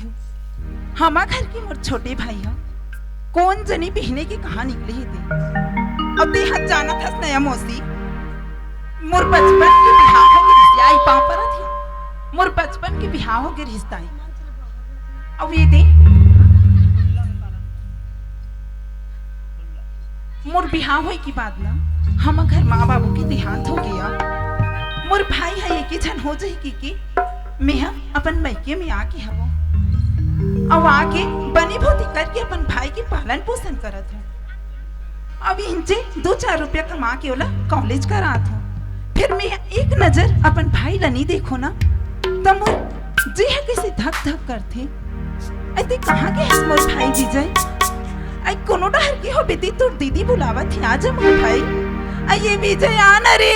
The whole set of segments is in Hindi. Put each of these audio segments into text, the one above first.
हो हमा घर की मोर छोटे भाई हो कौन जनी बहने की कहा निकली ही थी अब देहात जाना था नया मौसी मोर बचपन के बिहाव हो के रिश्ता आई पापरा थी मोर बचपन के बिहाव हो के रिश्ता आई अब ये दे मोर बिहाव होई की बात ना हम घर माँ बाबू की देहांत हो गया मोर भाई है एक जन हो जाए की मैं अपन मैके में आके हवो अब आके बनी भूती करके अपन भाई की पालन पोषण करत हूँ अब इनसे 2-4 रुपया कमा के ओला कॉलेज करात हूँ फिर मैं एक नजर अपन भाई ला नहीं देखो ना तब मोर जी है कैसे धक धक करते ऐसे कहाँ के है मोर भाई विजय आई कोनो डर की हो बेटी तोर दीदी बुलावा थी आज मोर भाई आई ये विजय आना रे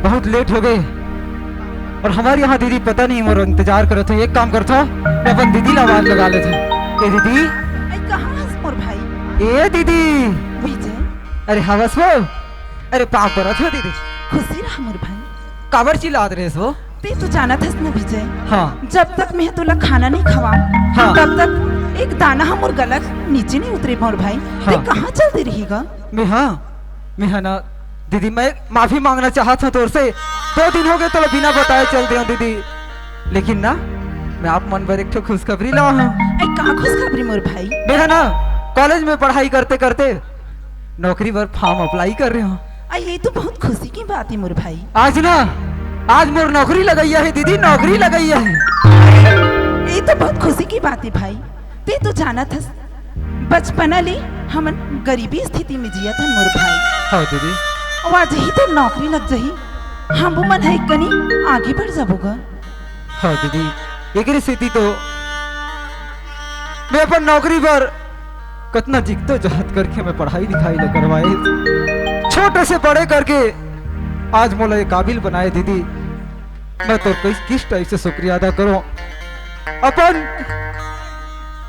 बहुत लेट हो गए और हमारे यहाँ दीदी पता नहीं मोर इंतजार करो थे एक काम करता मैं अपन दीदी ला आवाज लगा लेते ए दीदी कहाँ है मोर भाई ए दीदी विजय अरे हवस वो अरे पाप पर हो दीदी खुशी रहा मोर भाई काबर चिल्लात रहे सो ते तो जाना था ना विजय हाँ जब तक मैं तुला खाना नहीं खवाऊं हाँ। तब तक एक दाना हम और गला नीचे नहीं उतरे मोर भाई हाँ। ते कहाँ चलते रहेगा मैं है ना दीदी मैं माफी मांगना चाहता था तोर से 2 दिन हो गए तो बिना बताए चल दिया दीदी लेकिन ना मैं आप मन पर एक खुशखबरी ला हूँ कहाँ खुशखबरी मोर भाई मैं है ना कॉलेज में पढ़ाई करते करते नौकरी पर फॉर्म अप्लाई कर रहे हो ये तो बहुत खुशी की बात है मोर भाई आज मोर नौकरी लगाई है दीदी नौकरी लगाई है ये तो बहुत खुशी की बात है भाई ते तो जाना था बचपना ले हम गरीबी स्थिति में जिया था मोर भाई हाँ दीदी और आज ही तो नौकरी लग जाही हम वो मन है कनी आगे बढ़ जाबोगा हाँ दीदी एक स्थिति तो मैं अपन नौकरी पर कितना जिगतो जहद करके मैं पढ़ाई लिखाई ले करवाए छोटे से बड़े करके आज मोला ये काबिल बनाए दीदी मैं तो किस टाइप से शुक्रिया अदा करूं अपन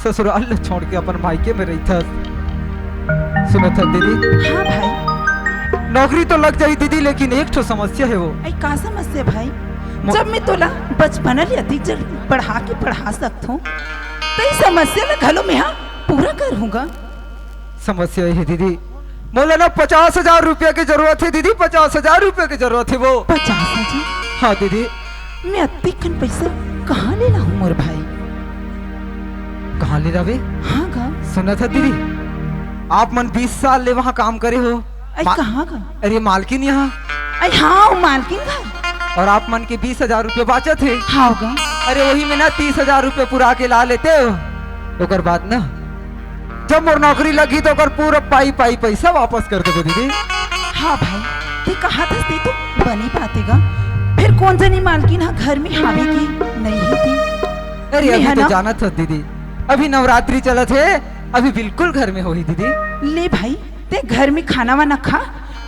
ससुराल छोड़ के अपन मायके में रही था सुना था दीदी हाँ भाई नौकरी तो लग जाई दीदी लेकिन एक तो समस्या है वो का समस्या भाई जब मैं तोला बचपन अधिक जब पढ़ा सकता हूँ तो समस्या ना घलो में हाँ पूरा करूँगा समस्या है दीदी मोला ना 50,000 रुपया की जरूरत है दीदी 50,000 रुपया की जरूरत है वो 50,000 हाँ दीदी मैं अति कन पैसा कहाँ ले ला हूँ मोर भाई कहाँ ले रहे हाँ गा सुना था दीदी आप मन 20 साल ले वहाँ काम करे हो कहाँ का अरे मालकिन यहाँ हाँ मालकिन घर और आप मन के 20,000 रुपये बाचा थे हाँ गा अरे वही में ना 30,000 रुपये पूरा के ला लेते हो ओकर बाद ना जब मोर नौकरी लगी तो ओकर पूरा पाई पैसा वापस कर दो दीदी हाँ भाई ते कहा था ते तो बनी पातेगा फिर कौन जानी मालकिन हाँ घर में हावी की नहीं थी अरे अभी तो जाना था दीदी अभी नवरात्रि चला थे अभी बिल्कुल घर में होई दीदी ले भाई ते घर में खाना वाना खा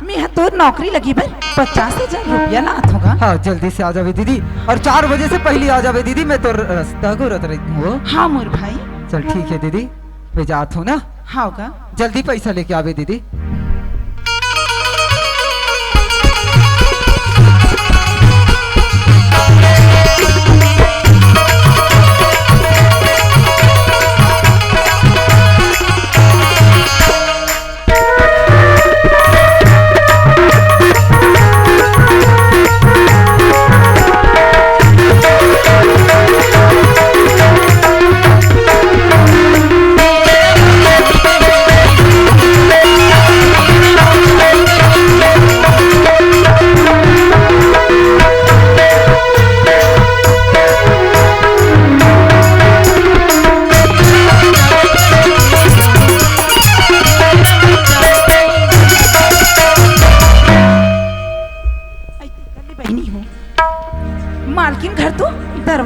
मैं तो नौकरी लगी भाई 50,000 रुपया लात होगा हाँ जल्दी से आ जावे दीदी और 4 बजे से पहले आ जावे दीदी मैं तो रास्ता को रत रही हूँ हाँ मोर भाई चल ठीक है दीदी मैं जात हूँ ना हाँ होगा जल्दी पैसा लेके आवे दीदी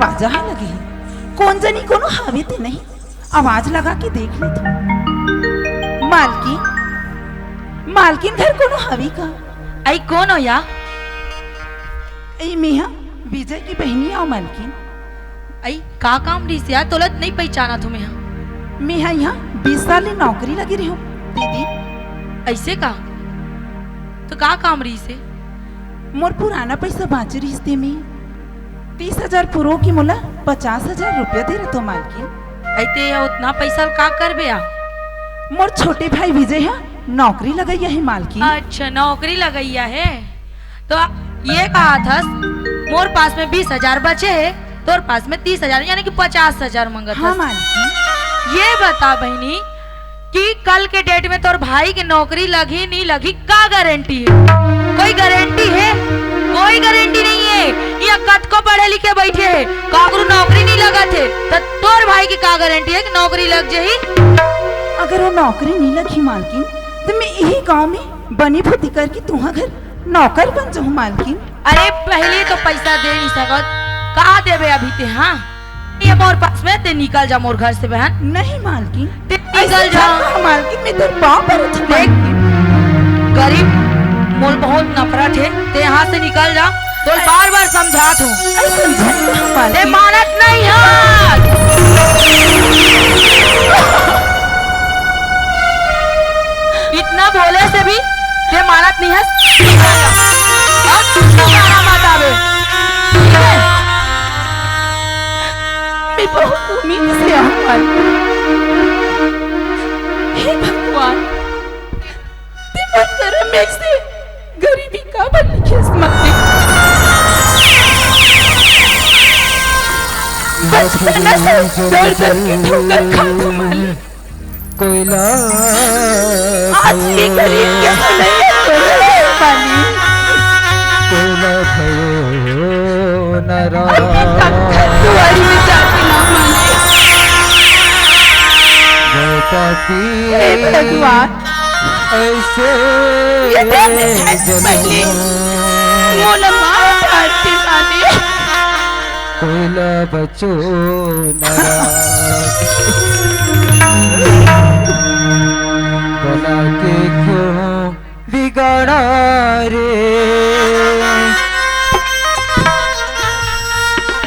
दरवाजा है लगे है, कौन जनी कोनो हावी ते नहीं, आवाज लगा के देख ले तू। मालकिन, मालकिन घर कोनो हावी का? आई कौन हो या? ऐ मिया विजय की बहनी आओ मालकिन। आई का काम रही से यार, तोलत नहीं पहचाना तुम्हें। मिया यहाँ 20 साल की नौकरी लगी रही हो दीदी। ऐसे का तो का काम रही से? मोर पुराना पैसा बाँच रही इसते में 30,000 पुरो की मोला 50,000 रुपया दे रहे तो मालकिन। ऐते या उतना पैसा का करबे या? मोर छोटे भाई विजय है नौकरी लगाई है मालकिन। अच्छा नौकरी लगाइया है तो ये कहा था मोर पास में 20,000 बचे है, तोर पास में 30,000 यानी कि 50,000 मंगत। हाँ मालकिन। ये बता बहनी कि कल के डेट में तोर भाई की नौकरी लगी नहीं लगी का गारंटी है? कोई गारंटी है? कोई गारंटी नहीं है। ये कद को पढ़े लिखे बैठे है, काकरू नौकरी नहीं लगा थे तो तोर भाई की का गारंटी है कि नौकरी लग जाही? अगर वो नौकरी नहीं लगी मालकिन तो मैं यही गांव में बनी भूती करके तुम्हारा घर नौकर बन जाऊँ मालकिन। अरे पहले तो पैसा दे नहीं सकत, कहा देवे अभी ते? हाँ ये मोर पास में ते निकल जा मोर घर से बहन। नहीं मालकिन ते निकल जा मालकिन, मैं तेरे पाँव पर देख गरीब मोल बहुत नफरत है, ते यहाँ से निकल जा। तो बार बार समझात हूँ ते मानत नहीं है। इतना बोले से भी ते मानत नहीं है। अब तुमको गाना मत आवे। मैं बहुत उम्मीद से आऊँ मालकिन। हे भगवान ते मन कर मैं से गरीबी का बन किस्मत में बचपन से दर दर की ठोकर खाऊं मालकिन। कोयला आज भी गरीब के नहीं है मालकिन। कोयला भयो नरा दुआरी में जाती ना मालकिन। हे भगवान ऐसे मोला मार डालती मालकिन। कोयला बचो नरा बना के क्यों बिगाड़ा रे,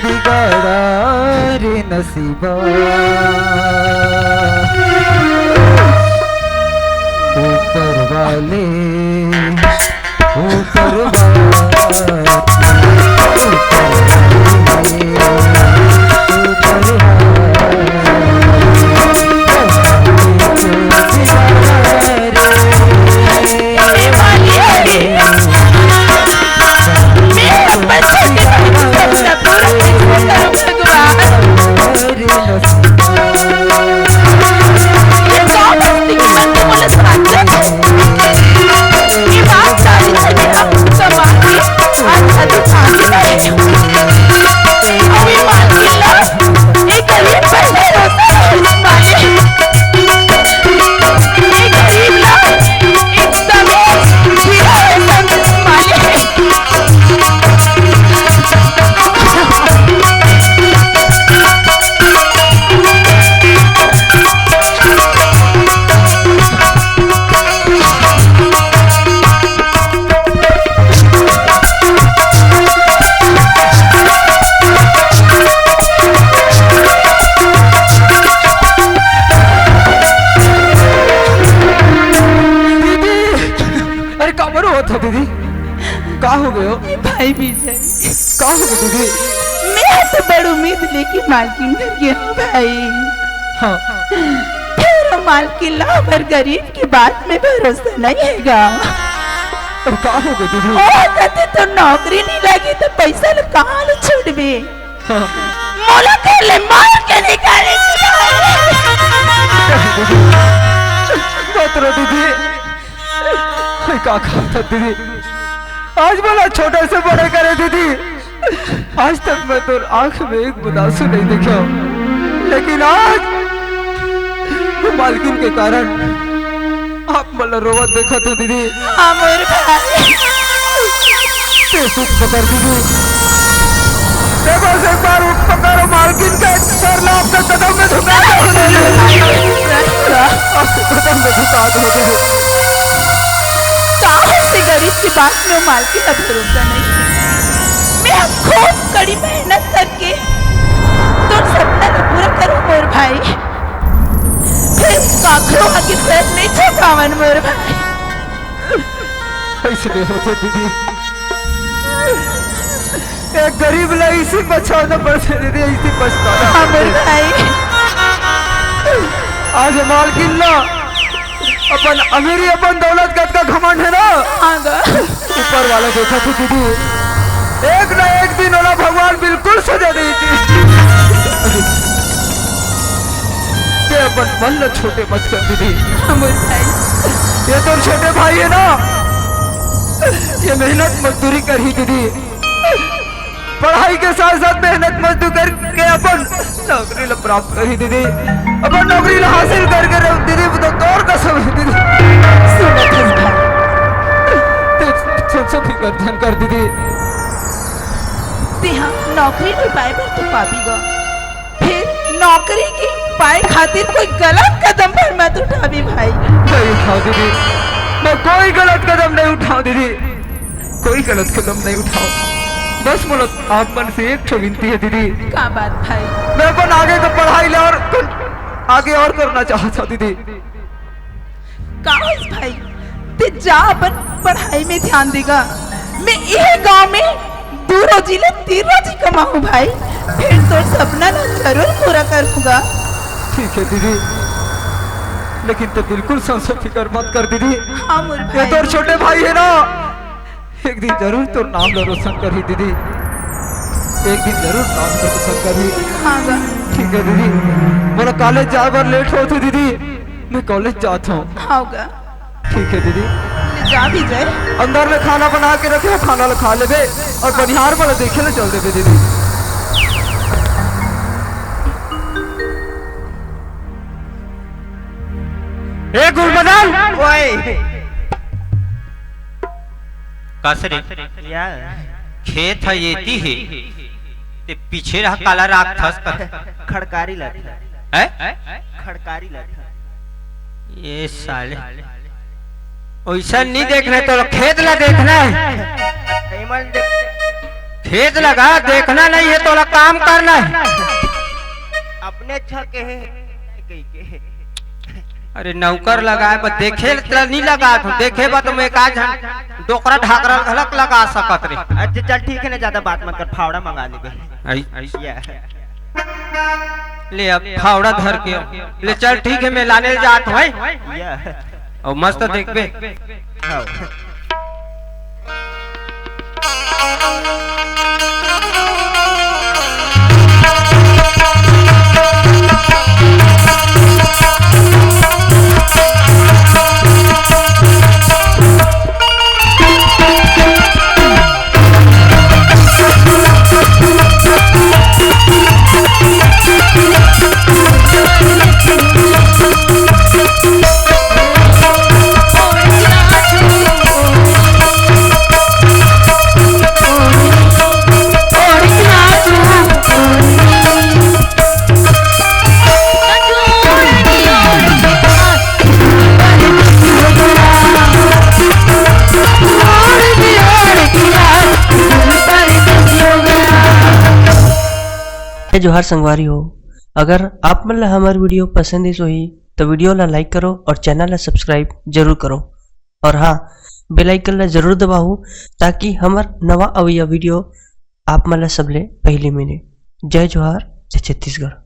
बिगाड़ा रे नसीबा। ऊपर वाले ऊपर भाई विजय का हो गया दीदी? मैं तो बड़ी उम्मीद लेके मालकिन घर गया भाई। हाँ फिर मालकिन ला पर गरीब की बात में भरोसा नहीं हैगा। और का हो गया दीदी? ओ कहते तो नौकरी नहीं लगी तो पैसा कहाँ ले छोड़बे? हाँ मोला कर ले मार के निकाले मत रो दीदी। का खाता दीदी? आज बोला छोटे से बड़े करे दीदी। आज तक मैं तो आंख में एक बुदासू नहीं देखा, लेकिन आज मालकिन के कारण आप मला रोवत देखा तो दीदी। अमर भाई ते सुख पकड़ दीदी। देखो एक बार उठ पकड़ो मालकिन का सर ला अपने कदम में झुका दो कदम में झुका दो से गरीब की बात में वो मालकिन का भरोसा नहीं है। मैं अब खूब कड़ी मेहनत करके तो सपना तो पूरा करूं मोर भाई, फिर काखरों आगे सर नहीं झुकावन मोर भाई। ऐसे नहीं होते दीदी, एक गरीब ला इसी बचाना पड़ता दीदी, इसी बचता हाँ मोर भाई। आज मालकिन ला अपन अमीरी अपन दौलत का घमंड है ना, ऊपर वाला देखा थी दीदी, एक ना एक दिन वाला भगवान बिल्कुल सजा दी थी। ये अपन मन न छोटे मत कर दीदी, ये तो छोटे भाई है ना, ये मेहनत मजदूरी कर ही दीदी, पढ़ाई के साथ साथ मेहनत मजदूरी करके अपन नौकरी ला प्राप्त कर ही दीदी, अपन नौकरी ला हासिल करके दीदी तो और कसम है दीदी। फिकर ध्यान कर दीदी, हाँ नौकरी नहीं पाए पर तू पापी गो, फिर नौकरी की पाए खातिर कोई गलत कदम पर मत उठा भी भाई। नहीं उठाओ दीदी, मैं कोई गलत कदम नहीं उठाओ दीदी, कोई गलत कदम नहीं उठाओ, बस बोलो आप मन से एक विनती है दीदी। क्या बात भाई? मैं अपन आगे का पढ़ाई ले और आगे और करना चाहता दीदी। काश भाई ते जा अपन पढ़ाई में ध्यान देगा, मैं यह गांव में 2 रोजी ले 3 रोजी कमाऊं भाई, फिर तो सपना ना जरूर पूरा करूंगा। ठीक है दीदी, लेकिन तो बिल्कुल संशय फिकर मत कर दीदी। हाँ मोर भाई। ये तो छोटे भाई है ना, एक दिन जरूर तो नाम रोशन कर ही दीदी, एक दिन जरूर नाम रोशन कर ही। हाँ गा। ठीक है दीदी, मेरा कॉलेज जाए बार लेट होती दीदी, मैं कॉलेज जाता हूँ। हाँ गा। ठीक है दीदी, जा भी जाए, अंदर में खाना बना के रखे, खाना ला खा लेबे और बनिहार वाला देखे ले चल देबे दीदी। ए गुलबदन ओए कसरे यार खेत है ये ती है ते पीछे रहा काला राक्षस कर खड़कारी लठ है खड़कारी लठ ये साले ऐसा नहीं देखना तो खेत ला देखना है, एमन खेत लगा देखना नहीं है तो काम करना है। अपने छके है कई के अरे नौकर लगाए पर देखे नहीं लगा तो देखे बा तो मैं का डोकरा ढाकरा घलक लगा सकत रे। अच्छा चल ठीक है ना, ज्यादा बात मत कर, फावड़ा मंगा लेबे। ले अब फावड़ा धर के ले चल ठीक है, मैं लाने जात हूं या और मस्त देखबे। हाँ जोहार संगवारी हो, अगर आप मन ला हमार वीडियो पसंद है ही तो वीडियो ला लाइक करो और चैनल ला सब्सक्राइब जरूर करो, और हाँ बेल आइकन ला जरूर दबाओ ताकि हमार नवा अवैया वीडियो आप मन ला सबले पहले मिले। जय जोहार, जय छत्तीसगढ़।